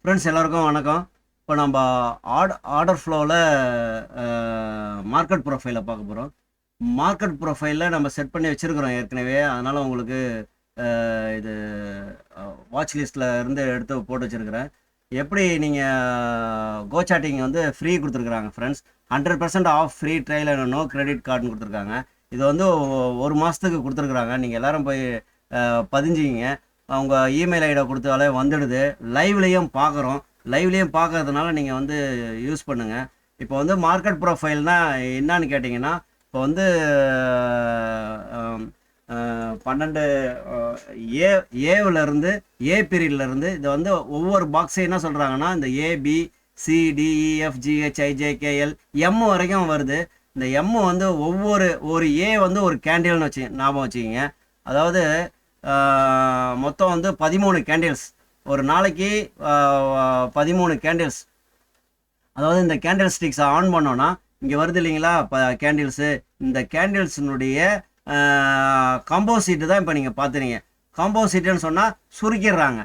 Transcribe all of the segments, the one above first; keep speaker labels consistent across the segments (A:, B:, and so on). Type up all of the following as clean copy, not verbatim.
A: Friends எல்லாருக்கும் வணக்கம். இப்போ நம்ம ஆர்டர் ஃப்ளோவில் மார்க்கெட் ப்ரொஃபைலை பார்க்க போகிறோம். மார்க்கெட் ப்ரொஃபைலில் நம்ம செட் பண்ணி வச்சுருக்கிறோம் ஏற்கனவே. அதனால் உங்களுக்கு இது வாட்ச் லிஸ்ட்டில் இருந்து எடுத்து போட்டு வச்சுருக்கிறேன். எப்படி நீங்கள் கோசாட்டிங் வந்து ஃப்ரீ கொடுத்துருக்குறாங்க friends. 100% off free trial no credit கார்டுன்னு கொடுத்துருக்காங்க. இது வந்து ஒரு மாதத்துக்கு கொடுத்துருக்குறாங்க. நீங்கள் எல்லோரும் போய் பதிஞ்சிங்க. அவங்க இமெயில் ஐடியை கொடுத்தாலே வந்துடுது. லைவ்லேயும் பார்க்குறோம். லைவ்லேயும் பார்க்கறதுனால நீங்கள் வந்து யூஸ் பண்ணுங்கள். இப்போ வந்து மார்க்கெட் ப்ரொஃபைல்னால் என்னான்னு கேட்டிங்கன்னா, இப்போ வந்து 12 ஏவிலேருந்து ஏ பீரியட்லேருந்து இதை வந்து ஒவ்வொரு பாக்ஸையும் என்ன சொல்கிறாங்கன்னா, இந்த ஏபி சிடிஇஎஃப்ஜிஹெச்ஐஜேகேஎல் எம் வரைக்கும் வருது. இந்த எம் வந்து ஒரு ஏ வந்து ஒரு கேண்டில்னு வச்சு ஞாபகம் வச்சுக்கிங்க. அதாவது மொத்தம் வந்து 13 கேண்டில்ஸ் ஒரு நாளைக்கு, 13 கேண்டில்ஸ். அதாவது இந்த கேண்டில் ஸ்டிக்ஸை ஆன் பண்ணோன்னா இங்கே வருது இல்லைங்களா கேண்டில்ஸு. இந்த கேண்டில்ஸினுடைய காம்போசிட்டு தான் இப்போ நீங்கள் பார்த்துறீங்க. காம்போசிட்டுன்னு சொன்னால் சுருக்கிடுறாங்க.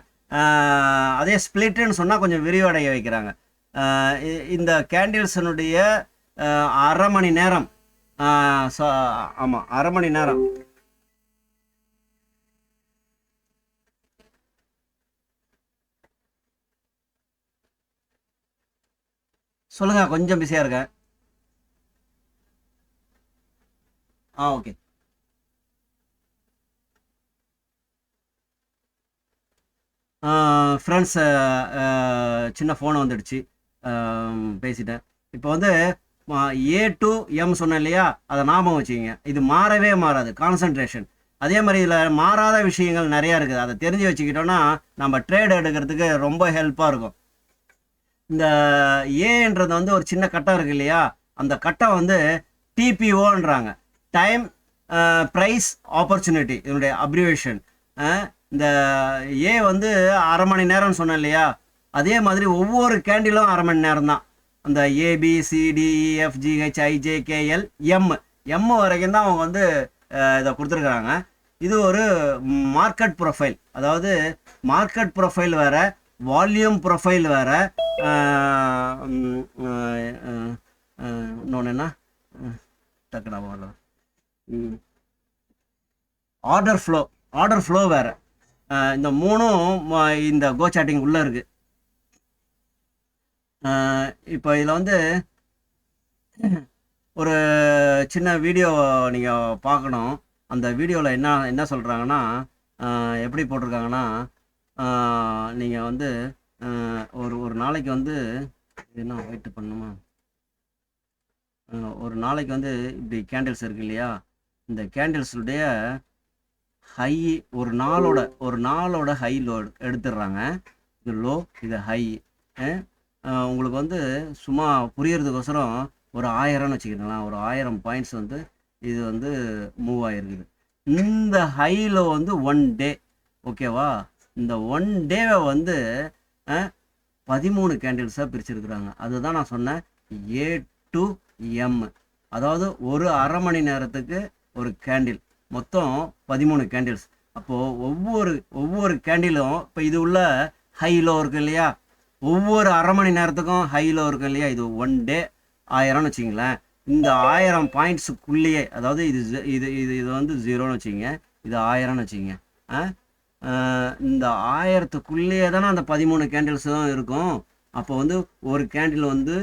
A: அதே ஸ்பிளிட்டுன்னு சொன்னால் கொஞ்சம் விரிவடைய வைக்கிறாங்க. இந்த கேண்டில்ஸினுடைய அரை மணி நேரம், ஆமாம் அரை மணி நேரம். சொல்லுங்க, கொஞ்சம் பிஸியாக இருக்கேன். ஓகே. ஃப்ரெண்ட்ஸ், சின்ன ஃபோனை வந்துடுச்சு, பேசிட்டேன். இப்போ வந்து ஏ டு எம் சொன்னேன் இல்லையா, அதை ஞாபகம் வச்சுக்கிங்க. இது மாறவே மாறாது, கான்சன்ட்ரேஷன். அதே மாதிரி இதில் மாறாத விஷயங்கள் நிறையா இருக்குது. அதை தெரிஞ்சு வச்சுக்கிட்டோன்னா நம்ம ட்ரேட் எடுக்கிறதுக்கு ரொம்ப ஹெல்ப்பாக இருக்கும். இந்த ஏன்றது வந்து ஒரு சின்ன கட்டம் இருக்கு இல்லையா, அந்த கட்டம் வந்து டிபிஓன்றாங்க, டைம் ப்ரைஸ் ஆப்பர்ச்சுனிட்டி, இதனுடைய அப்ரிவேஷன். இந்த ஏ வந்து அரை மணி நேரம்னு சொன்னேன் இல்லையா, அதே மாதிரி ஒவ்வொரு கேண்டிலும் அரை மணி நேரம் தான். அந்த ஏபிசிடிஇஎஃப்ஜிஹெச்ஐஜேகேஎல் எம் வரைக்கும் தான் அவங்க வந்து இதை கொடுத்துருக்குறாங்க. இது ஒரு மார்க்கெட் ப்ரொஃபைல். அதாவது மார்க்கெட் ப்ரொஃபைல் வேறு, வால்யூம் ப்ரொஃபைல் வேறு, இன்னொன்று என்ன டக்குனா ஆர்டர் ஃப்ளோ வேறு. இந்த மூணும் இந்த கோசாட்டிங் உள்ளே இருக்குது. இப்போ இதில் வந்து ஒரு சின்ன வீடியோ நீங்கள் பார்க்கணும். அந்த வீடியோவில் என்ன சொல்கிறாங்கன்னா, எப்படி போட்டிருக்காங்கன்னா, நீங்கள் வந்து ஒரு நாளைக்கு வந்து என்ன வெயிட் பண்ணணுமா, ஒரு நாளைக்கு வந்து இப்படி கேண்டில்ஸ் இருக்கு இல்லையா, இந்த கேண்டில்ஸுடைய ஹை ஒரு நாளோட ஹை லோ எடுத்துடுறாங்க. இது லோ, இது ஹை. உங்களுக்கு வந்து சும்மா புரியறதுக்கோசரம் ஒரு 1000ன்னு வச்சுக்கிங்களேன், ஒரு 1000 பாயிண்ட்ஸ் வந்து இது வந்து மூவ் ஆகிருக்குது. இந்த ஹையில் வந்து 1 டே, ஓகேவா. இந்த 1 டேவை வந்து 13 கேண்டில்ஸாக பிரிச்சிருக்கிறாங்க. அதுதான் நான் சொன்னேன், ஏ டு எம். அதாவது ஒரு அரை மணி நேரத்துக்கு ஒரு கேண்டில், மொத்தம் 13 கேண்டில்ஸ். அப்போது ஒவ்வொரு கேண்டிலும் இப்போ இது உள்ள ஹைலோ இருக்கு இல்லையா, ஒவ்வொரு அரை மணி நேரத்துக்கும் ஹைலோ இருக்கு இல்லையா, இது 1 டே 1000ன்னு வச்சிங்களேன். இந்த 1000 பாயிண்ட்ஸுக்குள்ளேயே, அதாவது இது இது இது இது வந்து 0ன்னு வச்சுங்க, இது 1000ன்னு வச்சுங்க. இந்த 1000த்துக்குள்ளேயே தானே அந்த 13 கேண்டில்ஸ் தான் இருக்கும். அப்போ வந்து ஒரு கேண்டில் வந்து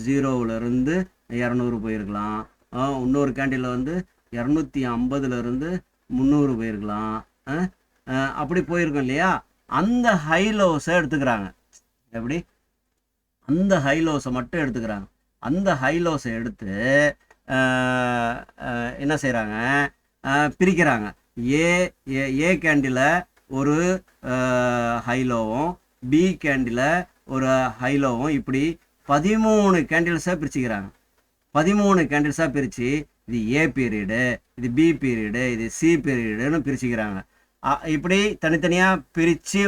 A: 0லேருந்து 200 போயிருக்கலாம். இன்னொரு கேண்டில் வந்து 250லேருந்து 300 போயிருக்கலாம். அப்படி போயிருக்கும் இல்லையா. அந்த ஹைலோஸை எடுத்துக்கிறாங்க. எப்படி? அந்த ஹைலோஸை மட்டும் எடுத்துக்கிறாங்க. அந்த ஹைலோஸை எடுத்து என்ன செய்கிறாங்க, பிரிக்கிறாங்க. ஏ கேண்டில் ஒரு ஹைலோவும், பி கேண்டில் ஒரு ஹைலோவும், இப்படி 13 கேண்டில்ஸாக பிரிச்சுக்கிறாங்க. 13 கேண்டில்ஸாக பிரித்து இது ஏ பீரியடு, இது பி பீரியடு, இது சி பீரியடுன்னு பிரிச்சுக்கிறாங்க. இப்படி தனித்தனியாக பிரித்து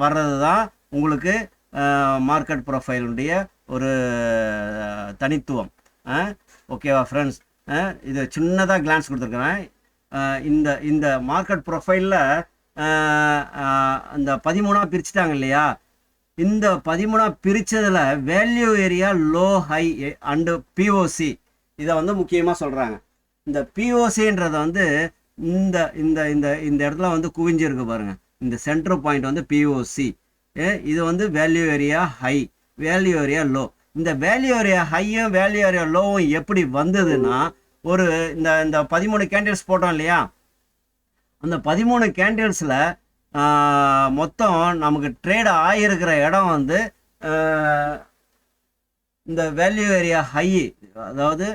A: வர்றது தான் உங்களுக்கு மார்க்கெட் ப்ரொஃபைலுடைய ஒரு தனித்துவம். ஓகேவா ஃப்ரெண்ட்ஸ், இது சின்னதாக கிளான்ஸ் கொடுத்துருக்குறேன். இந்த மார்க்கெட் ப்ரொஃபைலில் இந்த 13ஆக பிரிச்சுட்டாங்க இல்லையா, இந்த 13 பிரிச்சதுல value area low high and POC இதை வந்து முக்கியமாக சொல்கிறாங்க. இந்த பிஓசின்றத வந்து இந்த இந்த இந்த இந்த இடத்துல வந்து குவிஞ்சிருக்கு பாருங்க. இந்த சென்டர் பாயிண்ட் வந்து பிஓசி. இது வந்து value area high, value area low. இந்த வேல்யூ ஏரியா ஹையும் வேல்யூ ஏரியா லோவும் எப்படி வந்ததுன்னா, ஒரு இந்த இந்த 13 கேண்டில்ஸ் போட்டோம் இல்லையா, அந்த 13 கேண்டில்ஸில் மொத்தம் நமக்கு ட்ரேட் ஆகியிருக்கிற இடம் வந்து இந்த வேல்யூ ஏரியா ஹை, அதாவது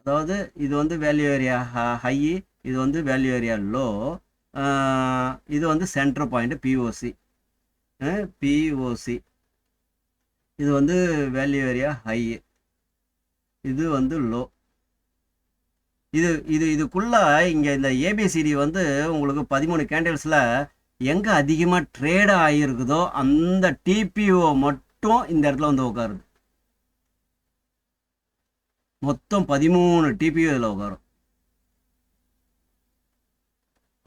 A: அதாவது இது வந்து வேல்யூ ஏரியா ஹை, இது வந்து வேல்யூ ஏரியா லோ, இது வந்து சென்டர் பாயிண்ட் பிஓசி. பிஓசி இது வந்து வேல்யூ ஏரியா ஹை, இது வந்து லோ. இதுக்குள்ள இங்கே இந்த ஏபிசிடி வந்து உங்களுக்கு 13 கேண்டில்ஸில் எங்கே அதிகமாக ட்ரேட் ஆகிருக்குதோ அந்த டிபிஓ மட்டும் இந்த இடத்துல வந்து உட்காருது. மொத்தம் 13 டிபிஓ இதில் உட்காரும்.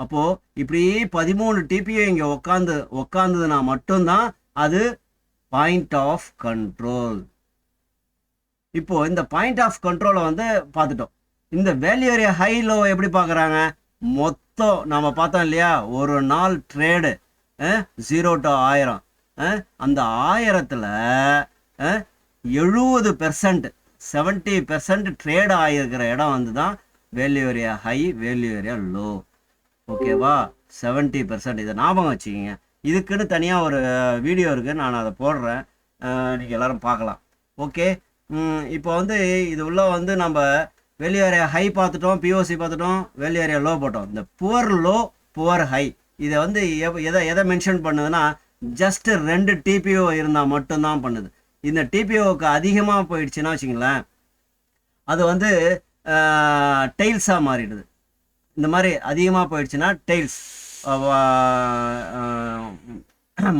A: அப்போது இப்படி 13 டிபிஓ இங்கே உட்காந்துதுன்னா மட்டும்தான் அது பாயிண்ட் ஆஃப் கண்ட்ரோல். இப்போ இந்த பாயிண்ட் ஆஃப் கண்ட்ரோலை வந்து பார்த்துட்டோம். இந்த வேல்யூ ஏரியா ஹை லோ எப்படி பார்க்குறாங்க? மொத்தம் நம்ம பார்த்தோம் இல்லையா, ஒரு நாள் ட்ரேடு 0 to 1000, அந்த 1000ல் 70%, 70% ட்ரேடு ஆகியிருக்கிற இடம் வந்து தான் value area high, value area low. ஓகேவா? 70%. இதை ஞாபகம் வச்சுக்கிங்க. இதுக்குன்னு தனியாக ஒரு வீடியோ இருக்குது, நான் அதை போடுறேன், நீங்கள் எல்லோரும் பார்க்கலாம். ஓகே. இப்போ வந்து இது உள்ள வந்து நம்ம வேல்யூ ஏரியா ஹை பார்த்துட்டோம், பிஓசி பார்த்துட்டோம், வேல்யூ ஏரியா லோ போட்டோம். இந்த புவர் லோ, புவர் ஹை இதை வந்து எதை மென்ஷன் பண்ணுதுன்னா, ஜஸ்ட் 2 டிபிஓ இருந்தால் மட்டும்தான் பண்ணுது. இந்த டிபிஓவுக்கு அதிகமாக போயிடுச்சுன்னா வச்சுங்களேன், அது வந்து டெய்ல்ஸாக மாறிடுது. இந்த மாதிரி அதிகமாக போயிடுச்சுன்னா டெய்ல்ஸ்.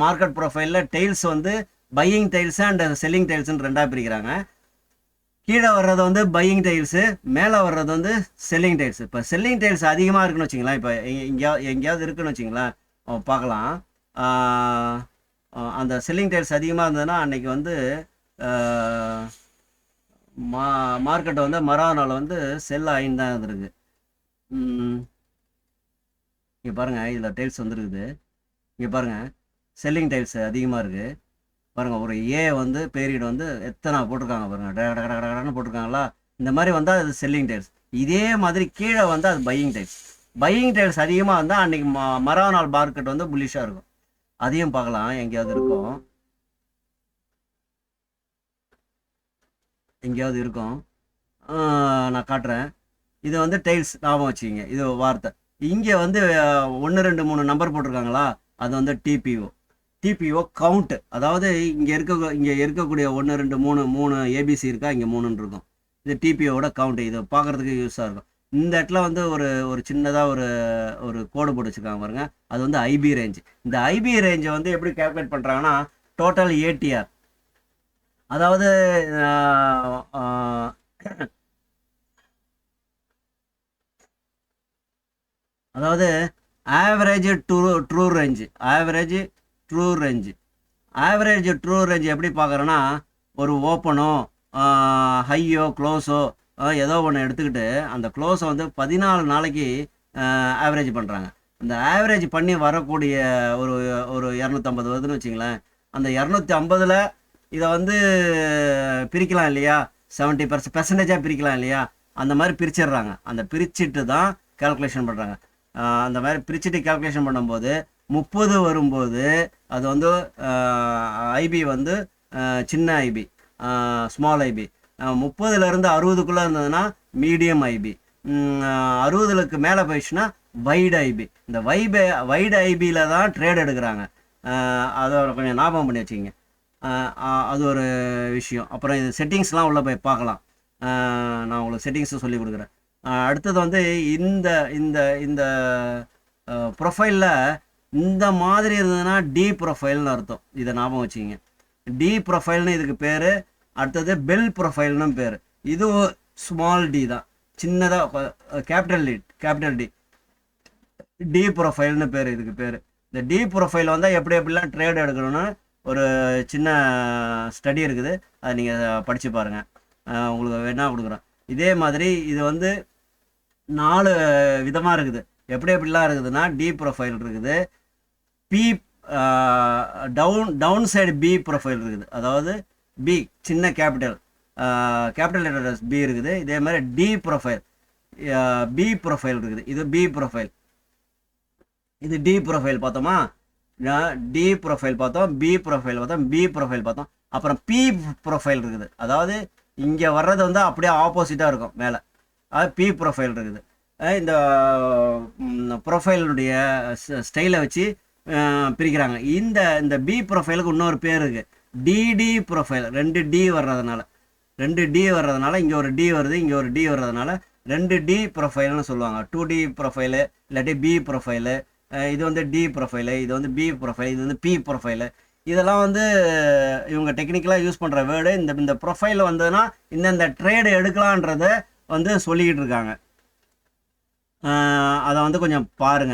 A: மார்க்கெட் ப்ரொஃபைலில் டெய்ல்ஸ் வந்து பையிங் டெய்ல்ஸு அண்ட் செல்லிங் டெய்ல்ஸ்ன்னு 2ஆக பிரிக்கிறாங்க. கீழே வர்றது வந்து பையிங் டைல்ஸு, மேலே வர்றது வந்து செல்லிங் டைல்ஸ். இப்போ செல்லிங் டைல்ஸ் அதிகமாக இருக்குன்னு வச்சிங்களேன், இப்போ எங்கேயாவது இருக்குன்னு வச்சிங்களேன், பார்க்கலாம். அந்த செல்லிங் டைல்ஸ் அதிகமாக இருந்ததுன்னா அன்றைக்கி வந்து மார்க்கெட்டை வந்து மறுநாள் வந்து செல் ஆகின்னு தான் இருந்திருக்கு. இங்கே பாருங்கள், இதில் டைல்ஸ் வந்துருக்குது. இங்கே பாருங்கள், செல்லிங் டைல்ஸ் அதிகமாக இருக்குது பாருங்கள். ஒரு ஏ வந்து பேரியட் வந்து எத்தனை போட்டிருக்காங்க பாருங்கள், கடன்னு போட்டிருக்காங்களா. இந்த மாதிரி வந்தால் அது செல்லிங் டைல்ஸ். இதே மாதிரி கீழே வந்து அது பையிங் டைல்ஸ். பையிங் டைல்ஸ் அதிகமாக வந்தால் அன்றைக்கி மறுநாள் மார்க்கெட் வந்து புல்லிஷாக இருக்கும். அதையும் பார்க்கலாம், எங்கேயாவது இருக்கும், எங்கேயாவது இருக்கும், நான் காட்டுறேன். இது வந்து டைல்ஸ், ஞாபகம் வச்சுக்கிங்க, இது வார்த்தை. இங்கே வந்து 1 2 3 நம்பர் போட்டிருக்காங்களா, அது வந்து டிபிஓ கவுண்ட்டு. அதாவது இங்கே இருக்கக்கூடிய 1 2 3 ஏபிசி இருக்கா, இங்கே 3 இருக்கும். இது டிபிஓட கவுண்ட்டு. இது பார்க்குறதுக்கு யூஸாக இருக்கும். இந்த இடத்துல வந்து ஒரு சின்னதாக ஒரு கோடு போட்டு வச்சுருக்காங்க பாருங்க, அது வந்து ஐபி ரேஞ்சு. இந்த ஐபி ரேஞ்சை வந்து எப்படி கேல்குலேட் பண்ணுறாங்கன்னா, டோட்டல் ஏடிஆர், அதாவது average true range. Average true range எப்படி பார்க்குறோன்னா, ஒரு ஓப்பனோ ஹையோ க்ளோஸோ ஏதோ ஒன்று எடுத்துக்கிட்டு அந்த க்ளோஸை வந்து 14 நாளைக்கு ஆவரேஜ் பண்ணுறாங்க. அந்த ஆவரேஜ் பண்ணி வரக்கூடிய ஒரு 250 வருதுன்னு வச்சிங்களேன். அந்த 250ல் இதை வந்து பிரிக்கலாம் இல்லையா, 70% பிரிக்கலாம் இல்லையா, அந்த மாதிரி பிரிச்சிடுறாங்க. அந்த பிரிச்சுட்டு தான் கால்குலேஷன் பண்ணுறாங்க. அந்த மாதிரி பிரிச்சுட்டு கால்குலேஷன் பண்ணும்போது 30 வரும்போது அது வந்து ஐபி வந்து சின்ன ஐபி, ஸ்மால் ஐபி. 30லேருந்து 60க்குள்ளே இருந்ததுன்னா மீடியம் ஐபி. 60க்கு மேலே போயிடுச்சுன்னா வைடு ஐபி. இந்த வைடு ஐபியில் தான் ட்ரேட் எடுக்கிறாங்க. அதை கொஞ்சம் ஞாபகம் பண்ணி வச்சுக்கிங்க. அது ஒரு விஷயம். அப்புறம் இது செட்டிங்ஸ்லாம் உள்ளே போய் பார்க்கலாம். நான் உங்களுக்கு செட்டிங்ஸும் சொல்லி கொடுக்குறேன். அடுத்தது வந்து இந்த இந்த இந்த ப்ரொஃபைலில் இந்த மாதிரி இருந்ததுன்னா டி ப்ரொஃபைல்னு அர்த்தம். இதை ஞாபகம் வச்சுக்கிங்க. டி ப்ரொஃபைல்னு இதுக்கு பேர். அடுத்தது பெல் ப்ரொஃபைல்னு பேர். இதுவும் ஸ்மால் டி தான், சின்னதாக கேபிட்டல் டி ப்ரொஃபைல்னு பேர் இதுக்கு பேர். இந்த டி ப்ரொஃபைல் வந்தால் எப்படி எப்படிலாம் ட்ரேட் எடுக்கணும்னு ஒரு சின்ன ஸ்டடி இருக்குது, அதை நீங்கள் படித்து பாருங்கள், உங்களுக்கு வேணால் கொடுக்குறேன். இதே மாதிரி இது வந்து 4 விதமாக இருக்குது. எப்படி எப்படிலாம் இருக்குதுன்னா, டி ப்ரொஃபைல் இருக்குது, B down side B profile இருக்குது, அதாவது பி சின்ன கேபிட்டல் லெட்டர் பி இருக்குது. இதே மாதிரி டி ப்ரொஃபைல் பி ப்ரொஃபைல் இருக்குது, இது பி ப்ரொஃபைல், இது டி ப்ரொஃபைல் பார்த்தோமா, டி ப்ரொஃபைல் பார்த்தோம், பி ப்ரொஃபைல் பார்த்தோம், பி ப்ரொஃபைல் பார்த்தோம். அப்புறம் பி ப்ரொஃபைல் இருக்குது, அதாவது இங்கே வர்றது வந்து அப்படியே ஆப்போசிட்டாக இருக்கும் மேலே, அது பி ப்ரொஃபைல் இருக்குது. இந்த ப்ரொஃபைலுடைய ஸ்டைலை வச்சு பிரிக்கிறாங்க. இந்த பி ப்ரொஃபைலுக்கு இன்னொரு பேர் இருக்குது, டிடி ப்ரொஃபைல். 2 டி வர்றதுனால இங்கே ஒரு டி வருது, இங்கே ஒரு டி வர்றதுனால 2 டி ப்ரொஃபைல்னு சொல்லுவாங்க. 2D ப்ரொஃபைலு இல்லாட்டி பி ப்ரொஃபைலு, இது வந்து டி ப்ரொஃபைலு, இது வந்து பி ப்ரொஃபைல், இது வந்து பி ப்ரொஃபைலு. இதெல்லாம் வந்து இவங்க டெக்னிக்கலாக யூஸ் பண்ணுற வேர்டு. இந்த ப்ரொஃபைல் வந்ததுன்னா இந்த ட்ரேடு எடுக்கலான்றத வந்து சொல்லிக்கிட்டு இருக்காங்க. அதை வந்து கொஞ்சம் பாருங்கள்.